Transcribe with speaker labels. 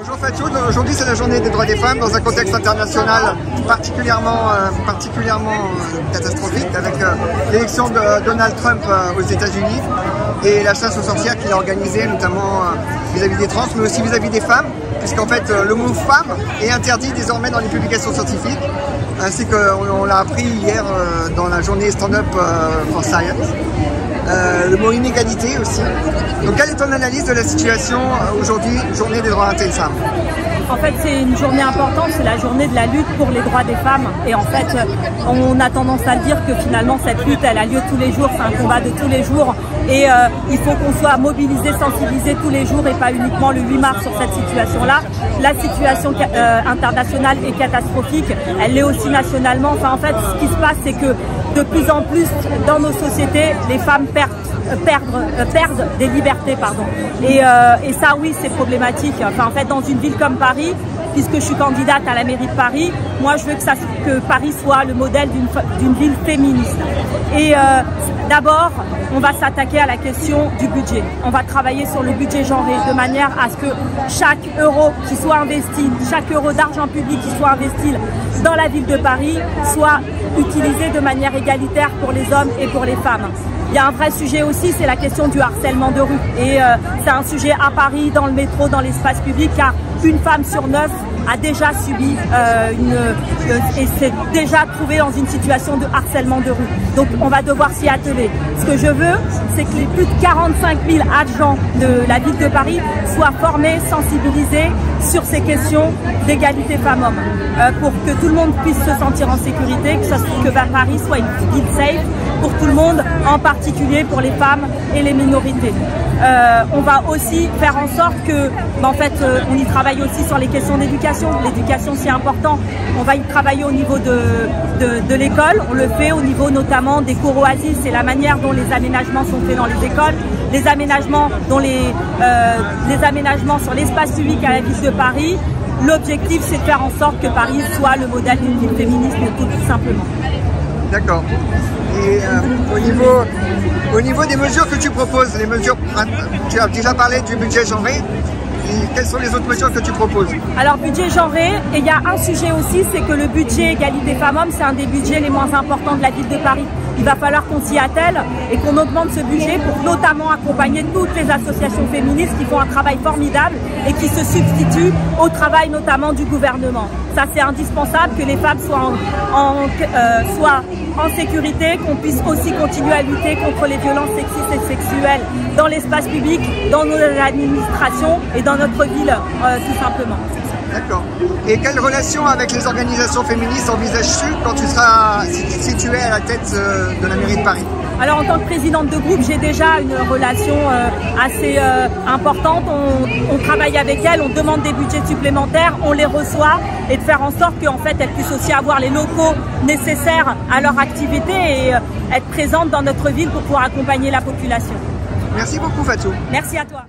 Speaker 1: Bonjour Fatou, aujourd'hui c'est la journée des droits des femmes dans un contexte international particulièrement catastrophique avec l'élection de Donald Trump aux États-Unis et la chasse aux sorcières qu'il a organisée notamment vis-à-vis des trans mais aussi vis-à-vis des femmes puisqu'en fait le mot femme est interdit désormais dans les publications scientifiques ainsi qu'on l'a appris hier dans la journée Stand Up for Science. Le mot inégalité aussi. Donc quelle est ton analyse de la situation aujourd'hui, journée des droits des femmes?
Speaker 2: En fait, c'est une journée importante, c'est la journée de la lutte pour les droits des femmes. Et en fait, on a tendance à dire que finalement, cette lutte, elle a lieu tous les jours, c'est un combat de tous les jours. Et il faut qu'on soit mobilisé, sensibilisé tous les jours et pas uniquement le 8 mars sur cette situation-là. La situation internationale est catastrophique, elle l'est aussi nationalement. Enfin, en fait, ce qui se passe, c'est que de plus en plus, dans nos sociétés, les femmes perdent des libertés, pardon. Et ça, oui, c'est problématique. Enfin, en fait, dans une ville comme Paris, puisque je suis candidate à la mairie de Paris, moi, je veux que Paris soit le modèle d'une ville féministe. Et d'abord, on va s'attaquer à la question du budget. On va travailler sur le budget genré de manière à ce que chaque euro qui soit investi, chaque euro d'argent public qui soit investi dans la ville de Paris soit utilisé de manière égalitaire pour les hommes et pour les femmes. Il y a un vrai sujet aussi, c'est la question du harcèlement de rue. Et c'est un sujet à Paris, dans le métro, dans l'espace public, car une femme sur 9 a déjà subi et s'est déjà trouvée dans une situation de harcèlement de rue. Donc on va devoir s'y atteler. Ce que je veux, c'est que les plus de 45 000 agents de la ville de Paris soient formés, sensibilisés sur ces questions d'égalité femmes-hommes, pour que tout le monde puisse se sentir en sécurité, que Paris soit une ville safe pour tout le monde, en particulier pour les femmes et les minorités. On va aussi faire en sorte que, en fait, on y travaille aussi sur les questions d'éducation. L'éducation, c'est important. On va y travailler au niveau de l'école. On le fait au niveau notamment des cours oasis. C'est la manière dont les aménagements sont faits dans les écoles. Les aménagements sur l'espace public à la ville de Paris. L'objectif, c'est de faire en sorte que Paris soit le modèle d'une ville féministe, tout simplement.
Speaker 1: D'accord. Et au niveau des mesures que tu proposes, tu as déjà parlé du budget genré. Et quelles sont les autres mesures que tu proposes? Alors, budget genré, et il y a un sujet aussi, c'est que le budget égalité femmes-hommes, c'est un des budgets les moins importants de la ville de Paris. Il va falloir qu'on s'y attelle et qu'on augmente ce budget pour notamment accompagner toutes les associations féministes qui font un travail formidable et qui se substituent au travail notamment du gouvernement. Ça, c'est indispensable que les femmes soient en sécurité, qu'on puisse aussi continuer à lutter contre les violences sexistes et sexuelles dans l'espace public, dans nos administrations et dans notre ville, tout simplement. D'accord. Et quelle relation avec les organisations féministes envisages-tu quand tu seras située à la tête de la mairie de Paris?
Speaker 2: Alors en tant que présidente de groupe, j'ai déjà une relation assez importante. On travaille avec elles, on demande des budgets supplémentaires, on les reçoit et de faire en sorte qu'en fait elles puissent aussi avoir les locaux nécessaires à leur activité et être présentes dans notre ville pour pouvoir accompagner la population.
Speaker 1: Merci beaucoup Fatou.
Speaker 2: Merci à toi.